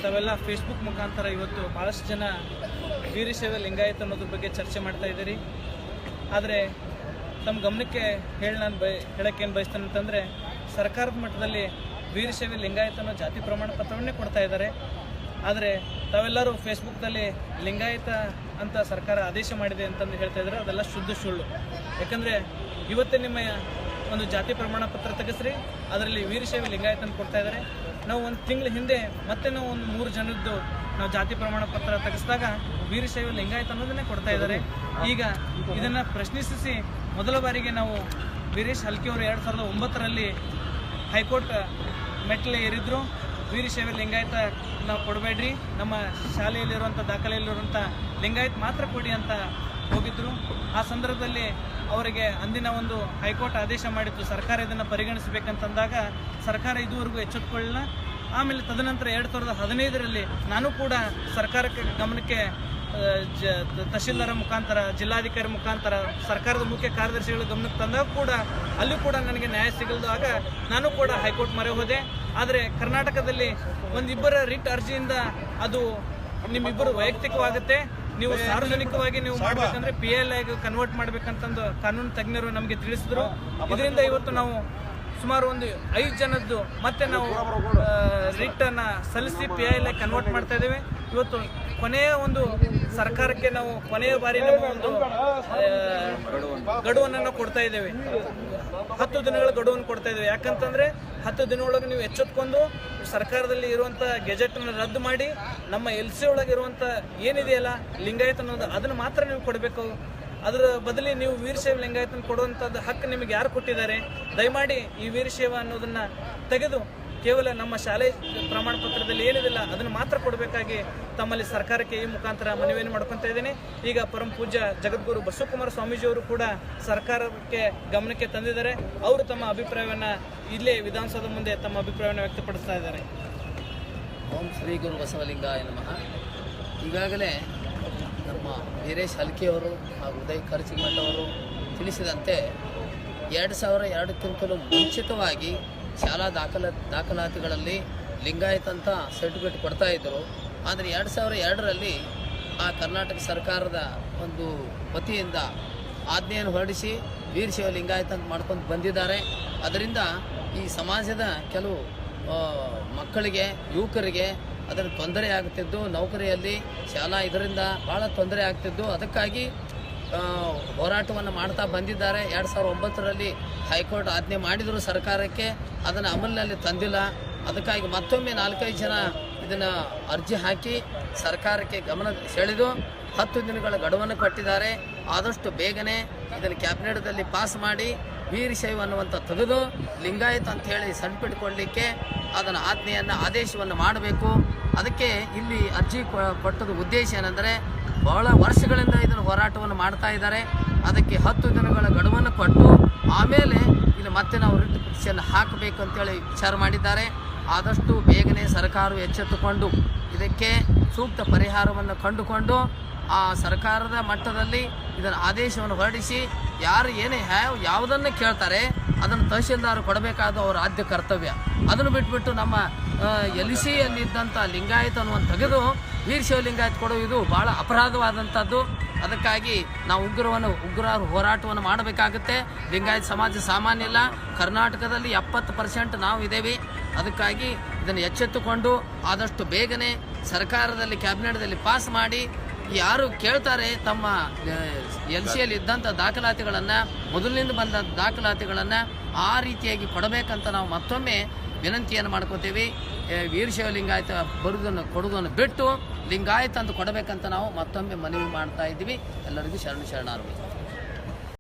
ತಾವೆಲ್ಲ ಫೇಸ್ಬುಕ್ ಮುಖಾಂತರ ಇವತ್ತು ಭಾಳಷ್ಟು ಜನ ವೀರಶೈವ ಲಿಂಗಾಯತ ಅನ್ನೋದ್ರ ಬಗ್ಗೆ ಚರ್ಚೆ ಮಾಡ್ತಾ ಇದ್ದೀರಿ. ಆದರೆ ತಮ್ಮ ಗಮನಕ್ಕೆ ಹೇಳೋಕ್ಕೇನು ಬಯಸ್ತೇನೆ ಅಂತಂದರೆ, ಸರ್ಕಾರದ ಮಟ್ಟದಲ್ಲಿ ವೀರಶೈವ ಲಿಂಗಾಯತ ಅನ್ನೋ ಜಾತಿ ಪ್ರಮಾಣ ಪತ್ರವನ್ನೇ ಕೊಡ್ತಾ ಇದ್ದಾರೆ. ಆದರೆ ತಾವೆಲ್ಲರೂ ಫೇಸ್ಬುಕ್ದಲ್ಲಿ ಲಿಂಗಾಯತ ಅಂತ ಸರ್ಕಾರ ಆದೇಶ ಮಾಡಿದೆ ಅಂತಂದು ಹೇಳ್ತಾ ಇದ್ದಾರೆ. ಅದೆಲ್ಲ ಶುದ್ಧ ಸುಳ್ಳು. ಯಾಕಂದರೆ ಇವತ್ತೇ ನಿಮ್ಮ ಒಂದು ಜಾತಿ ಪ್ರಮಾಣ ಪತ್ರ ತೆಗೆಸ್ರಿ, ಅದರಲ್ಲಿ ವೀರಶೈವ ಲಿಂಗಾಯತ ಅಂತ ಕೊಡ್ತಾ ಇದ್ದಾರೆ. ನಾವು ಒಂದು ತಿಂಗಳ ಹಿಂದೆ ಮತ್ತೆ ನಾವು ಒಂದು 3 ಜನದ್ದು ನಾವು ಜಾತಿ ಪ್ರಮಾಣ ಪತ್ರ ತೆಗೆಸಿದಾಗ ವೀರಶೈವ ಲಿಂಗಾಯತ ಅನ್ನೋದನ್ನೇ ಕೊಡ್ತಾ ಇದ್ದಾರೆ. ಈಗ ಇದನ್ನು ಪ್ರಶ್ನಿಸಿ ಮೊದಲ ಬಾರಿಗೆ ನಾವು ವೀರೇಶ್ ಹಲ್ಕಿಯವರು 2009ರಲ್ಲಿ ಹೈಕೋರ್ಟ್ ಮೆಟ್ಟಲು ಏರಿದ್ರು. ವೀರಶೈವ ಲಿಂಗಾಯತ ನಾವು ಕೊಡಬೇಡ್ರಿ, ನಮ್ಮ ಶಾಲೆಯಲ್ಲಿರುವಂಥ ದಾಖಲೆಯಲ್ಲಿರುವಂಥ ಲಿಂಗಾಯತ್ ಮಾತ್ರ ಕೊಡಿ ಅಂತ ಹೋಗಿದ್ರು. ಆ ಸಂದರ್ಭದಲ್ಲಿ ಅವರಿಗೆ ಅಂದಿನ ಒಂದು ಹೈಕೋರ್ಟ್ ಆದೇಶ ಮಾಡಿತ್ತು, ಸರ್ಕಾರ ಇದನ್ನು ಪರಿಗಣಿಸಬೇಕಂತಂದಾಗ ಸರ್ಕಾರ ಇದುವರೆಗೂ ಎಚ್ಚೆತ್ತುಕೊಳ್ಳಿಲ್ಲ. ಆಮೇಲೆ ತದನಂತರ 2015ರಲ್ಲಿ ನಾನು ಕೂಡ ಸರ್ಕಾರಕ್ಕೆ ಗಮನಕ್ಕೆ ತಹಶೀಲ್ದಾರ ಮುಖಾಂತರ, ಜಿಲ್ಲಾಧಿಕಾರಿ ಮುಖಾಂತರ, ಸರ್ಕಾರದ ಮುಖ್ಯ ಕಾರ್ಯದರ್ಶಿಗಳ ಗಮನಕ್ಕೆ ತಂದಾಗ ಕೂಡ ಅಲ್ಲೂ ಕೂಡ ನನಗೆ ನ್ಯಾಯ ಸಿಗಲ್ದಾಗ ನಾನು ಕೂಡ ಹೈಕೋರ್ಟ್ ಮೊರೆ ಹೋದೆ. ಆದರೆ ಕರ್ನಾಟಕದಲ್ಲಿ ಒಂದಿಬ್ಬರ ರಿಟ್ ಅರ್ಜಿಯಿಂದ ಅದು ನಿಮ್ಮಿಬ್ಬರು ವೈಯಕ್ತಿಕವಾಗುತ್ತೆ, ನೀವು ಸಾರ್ವಜನಿಕವಾಗಿ ನೀವು ಮಾಡಬೇಕಂದ್ರೆ PLI ಕನ್ವರ್ಟ್ ಮಾಡಬೇಕಂತಂದು ಕಾನೂನು ತಜ್ಞರು ನಮಗೆ ತಿಳಿಸಿದ್ರು. ಇದರಿಂದ ಇವತ್ತು ನಾವು ಸುಮಾರು ಒಂದು 5 ಜನದ್ದು ಮತ್ತೆ ನಾವು ರಿಟ್ಟನ್ನು ಸಲ್ಲಿಸಿ PLI ಕನ್ವರ್ಟ್ ಮಾಡ್ತಾ ಇದ್ದೇವೆ. ಇವತ್ತು ಕೊನೆಯ ಒಂದು ಸರ್ಕಾರಕ್ಕೆ ನಾವು ಕೊನೆಯ ಬಾರಿ ನಮ್ಮ ಒಂದು ಗಡುವನ್ನು ನಾವು ಕೊಡ್ತಾ ಇದ್ದೇವೆ. 10 ದಿನಗಳ ಗಡುವನ್ನು ಕೊಡ್ತಾ ಇದ್ದೇವೆ. ಯಾಕಂತಂದರೆ 10 ದಿನದೊಳಗೆ ನೀವು ಎಚ್ಚೆತ್ಕೊಂಡು ಸರ್ಕಾರದಲ್ಲಿ ಇರುವಂಥ ಗೆಜೆಟನ್ನು ರದ್ದು ಮಾಡಿ ನಮ್ಮ LC ಒಳಗಿರುವಂಥ ಏನಿದೆಯಲ್ಲ ಲಿಂಗಾಯತ ಅನ್ನೋದು ಅದನ್ನು ಮಾತ್ರ ನೀವು ಕೊಡಬೇಕು. ಅದರ ಬದಲಿ ನೀವು ವೀರಶೈವ ಲಿಂಗಾಯತನ ಕೊಡುವಂಥದ್ದು ಹಕ್ಕು ನಿಮಗೆ ಯಾರು ಕೊಟ್ಟಿದ್ದಾರೆ? ದಯಮಾಡಿ ಈ ವೀರಶೈವ ಅನ್ನೋದನ್ನು ತೆಗೆದು ಕೇವಲ ನಮ್ಮ ಶಾಲೆ ಪ್ರಮಾಣ ಪತ್ರದಲ್ಲಿ ಏನಿದಿಲ್ಲ ಅದನ್ನು ಮಾತ್ರ ಕೊಡಬೇಕಾಗಿ ತಮ್ಮಲ್ಲಿ ಸರ್ಕಾರಕ್ಕೆ ಈ ಮುಖಾಂತರ ಮನವಿಯನ್ನು ಮಾಡ್ಕೊತಾ ಇದ್ದೇನೆ. ಈಗ ಪರಮ ಪೂಜ್ಯ ಜಗದ್ಗುರು ಬಸವಕುಮಾರ ಸ್ವಾಮೀಜಿಯವರು ಕೂಡ ಸರ್ಕಾರಕ್ಕೆ ಗಮನಕ್ಕೆ ತಂದಿದ್ದಾರೆ. ಅವರು ತಮ್ಮ ಅಭಿಪ್ರಾಯವನ್ನು ಇಲ್ಲೇ ವಿಧಾನಸೌಧ ಮುಂದೆ ತಮ್ಮ ಅಭಿಪ್ರಾಯವನ್ನು ವ್ಯಕ್ತಪಡಿಸ್ತಾ ಇದ್ದಾರೆ. ಓಂ ಶ್ರೀ ಗುರು ಬಸವಲಿಂಗಾಯ ನಮಃ. ಈಗಾಗಲೇ ನಮ್ಮ ವೀರೇಶ್ ಹಲ್ಕಿಯವರು ಹಾಗೂ ಉದಯ್ ಖರ್ಚಿಮಠ್ ಅವರು ತಿಳಿಸಿದಂತೆ 2002ಕ್ಕಿಂತಲೂ ಮುಂಚಿತವಾಗಿ ಶಾಲಾ ದಾಖಲಾತಿಗಳಲ್ಲಿ ಲಿಂಗಾಯತ ಅಂತ ಸರ್ಟಿಫಿಕೇಟ್ ಕೊಡ್ತಾಯಿದ್ದರು. ಆದರೆ 2002ರಲ್ಲಿ ಆ ಕರ್ನಾಟಕ ಸರ್ಕಾರದ ಒಂದು ವತಿಯಿಂದ ಆಜ್ಞೆಯನ್ನು ಹೊರಡಿಸಿ ವೀರಶೈವ ಲಿಂಗಾಯತ ಅಂತ ಮಾಡ್ಕೊಂಡು ಬಂದಿದ್ದಾರೆ. ಅದರಿಂದ ಈ ಸಮಾಜದ ಕೆಲವು ಮಕ್ಕಳಿಗೆ, ಯುವಕರಿಗೆ ಅದರ ತೊಂದರೆ ಆಗುತ್ತಿದ್ದು, ನೌಕರಿಯಲ್ಲಿ ಶಾಲಾ ಇದರಿಂದ ಭಾಳ ತೊಂದರೆ ಆಗ್ತಿದ್ದು, ಅದಕ್ಕಾಗಿ ಹೋರಾಟವನ್ನು ಮಾಡ್ತಾ ಬಂದಿದ್ದಾರೆ. 2009ರಲ್ಲಿ ಹೈಕೋರ್ಟ್ ಆಜ್ಞೆ ಮಾಡಿದರು ಸರ್ಕಾರಕ್ಕೆ, ಅದನ್ನು ಅಮಲಿನಲ್ಲಿ ತಂದಿಲ್ಲ. ಅದಕ್ಕಾಗಿ ಮತ್ತೊಮ್ಮೆ 4-5 ಜನ ಇದನ್ನು ಅರ್ಜಿ ಹಾಕಿ ಸರ್ಕಾರಕ್ಕೆ ಗಮನ ಸೆಳೆದು 10 ದಿನಗಳ ಗಡುವನ್ನು ಕೊಟ್ಟಿದ್ದಾರೆ. ಆದಷ್ಟು ಬೇಗನೆ ಇದನ್ನು ಕ್ಯಾಬಿನೆಟ್ದಲ್ಲಿ ಪಾಸ್ ಮಾಡಿ ವೀರಶೈವ ಅನ್ನುವಂಥ ತೆಗೆದು ಲಿಂಗಾಯತ ಅಂಥೇಳಿ ಸರ್ಟಿಫಿಕೇಟ್ ಕೊಡಲಿಕ್ಕೆ ಅದನ್ನು ಆದೇಶವನ್ನು ಮಾಡಬೇಕು. ಅದಕ್ಕೆ ಇಲ್ಲಿ ಅರ್ಜಿ ಕೊಟ್ಟದ ಉದ್ದೇಶ ಏನೆಂದರೆ, ಬಹಳ ವರ್ಷಗಳಿಂದ ಇದನ್ನು ಹೋರಾಟವನ್ನು ಮಾಡ್ತಾ ಇದ್ದಾರೆ. ಅದಕ್ಕೆ 10 ದಿನಗಳ ಗಡುವನ್ನು ಕೊಟ್ಟು ಆಮೇಲೆ ಇಲ್ಲಿ ಮತ್ತೆ ನಾವು ರಿಟ್ ಪಿಟಿಷನ್ ಹಾಕಬೇಕು ಅಂತೇಳಿ ವಿಚಾರ ಮಾಡಿದ್ದಾರೆ. ಆದಷ್ಟು ಬೇಗನೆ ಸರ್ಕಾರವು ಎಚ್ಚೆತ್ತುಕೊಂಡು ಇದಕ್ಕೆ ಸೂಕ್ತ ಪರಿಹಾರವನ್ನು ಕಂಡುಕೊಂಡು ಆ ಸರ್ಕಾರದ ಮಟ್ಟದಲ್ಲಿ ಇದನ್ನು ಆದೇಶವನ್ನು ಹೊರಡಿಸಿ ಯಾರು ಯಾವುದನ್ನು ಕೇಳ್ತಾರೆ ಅದನ್ನು ತಹಶೀಲ್ದಾರ್ ಕೊಡಬೇಕಾದ ಅವರ ಆದ್ಯ ಕರ್ತವ್ಯ. ಅದನ್ನು ಬಿಟ್ಬಿಟ್ಟು ನಮ್ಮ LCಯಲ್ಲಿದ್ದಂಥ ಲಿಂಗಾಯತ ಅನ್ನುವಂಥ ತೆಗೆದು ವೀರಶೈವ ಲಿಂಗಾಯತ ಕೊಡುವುದು ಭಾಳ ಅಪರಾಧವಾದಂಥದ್ದು. ಅದಕ್ಕಾಗಿ ನಾವು ಉಗ್ರ ಹೋರಾಟವನ್ನು ಮಾಡಬೇಕಾಗುತ್ತೆ. ಲಿಂಗಾಯತ ಸಮಾಜ ಸಾಮಾನ್ಯ ಇಲ್ಲ, ಕರ್ನಾಟಕದಲ್ಲಿ 70% ನಾವು ಇದ್ದೇವೆ. ಅದಕ್ಕಾಗಿ ಇದನ್ನು ಎಚ್ಚೆತ್ತುಕೊಂಡು ಆದಷ್ಟು ಬೇಗನೆ ಸರ್ಕಾರದಲ್ಲಿ ಕ್ಯಾಬಿನೆಟ್ದಲ್ಲಿ ಪಾಸ್ ಮಾಡಿ ಯಾರು ಕೇಳ್ತಾರೆ ತಮ್ಮ LCಯಲ್ಲಿ ಇದ್ದಂಥ ದಾಖಲಾತಿಗಳನ್ನು, ಮೊದಲಿನಿಂದ ಬಂದ ದಾಖಲಾತಿಗಳನ್ನು ಆ ರೀತಿಯಾಗಿ ಕೊಡಬೇಕಂತ ನಾವು ಮತ್ತೊಮ್ಮೆ ವಿನಂತಿಯನ್ನು ಮಾಡ್ಕೋತೀವಿ. ವೀರಶೈವ ಲಿಂಗಾಯತ ಕೊಡುವುದನ್ನು ಬಿಟ್ಟು ಲಿಂಗಾಯತ ಅಂತ ಕೊಡಬೇಕಂತ ನಾವು ಮತ್ತೊಮ್ಮೆ ಮನವಿ ಮಾಡ್ತಾ ಇದ್ದೀವಿ. ಎಲ್ಲರಿಗೂ ಶರಣಾರ್ಥಿ.